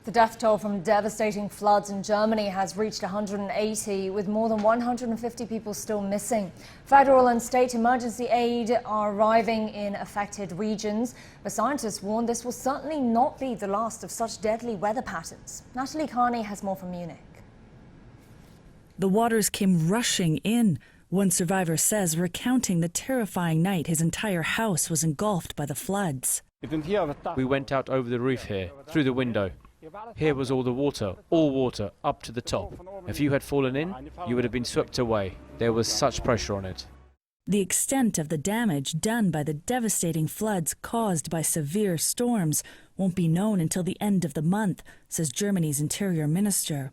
The death toll from devastating floods in Germany has reached 180, with more than 150 people still missing. Federal and state emergency aid are arriving in affected regions, but scientists warn this will certainly not be the last of such deadly weather patterns. Natalie Carney has more from Munich. The waters came rushing in. One survivor says, recounting the terrifying night his entire house was engulfed by the floods. We went out over the roof here, through the window. Here was all water, up to the top. If you had fallen in, you would have been swept away. There was such pressure on it. The extent of the damage done by the devastating floods caused by severe storms won't be known until the end of the month, says Germany's interior minister.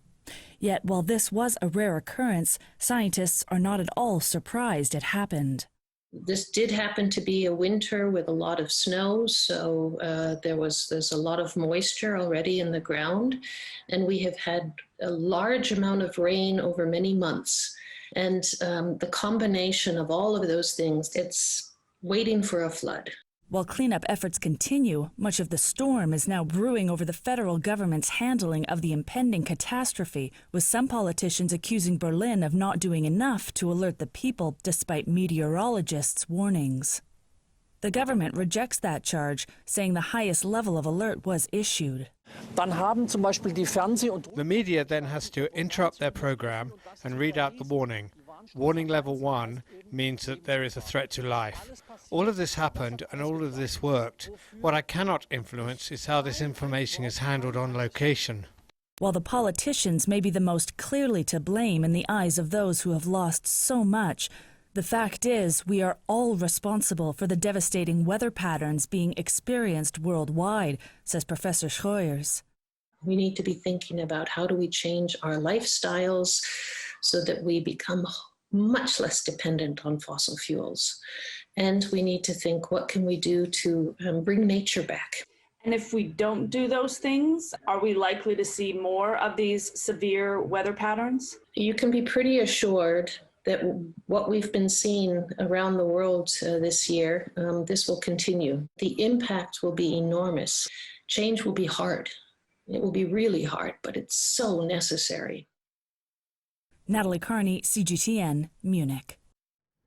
Yet, while this was a rare occurrence, scientists are not at all surprised it happened. This did happen to be a winter with a lot of snow, so there's a lot of moisture already in the ground, and we have had a large amount of rain over many months. And the combination of all of those things, it's waiting for a flood. While cleanup efforts continue, much of the storm is now brewing over the federal government's handling of the impending catastrophe, with some politicians accusing Berlin of not doing enough to alert the people despite meteorologists' warnings. The government rejects that charge, saying the highest level of alert was issued. The media then has to interrupt their program and read out the warning. Warning level 1 means that there is a threat to life. All of this happened and all of this worked. What I cannot influence is how this information is handled on location. While the politicians may be the most clearly to blame in the eyes of those who have lost so much, the fact is we are all responsible for the devastating weather patterns being experienced worldwide, says Professor Schroers. We need to be thinking about how do we change our lifestyles so that we become much less dependent on fossil fuels. And we need to think, what can we do to bring nature back? And if we don't do those things, are we likely to see more of these severe weather patterns? You can be pretty assured that what we've been seeing around the world this year, this will continue. The impact will be enormous. Change will be hard. It will be really hard, but it's so necessary. Natalie Carney, CGTN, Munich.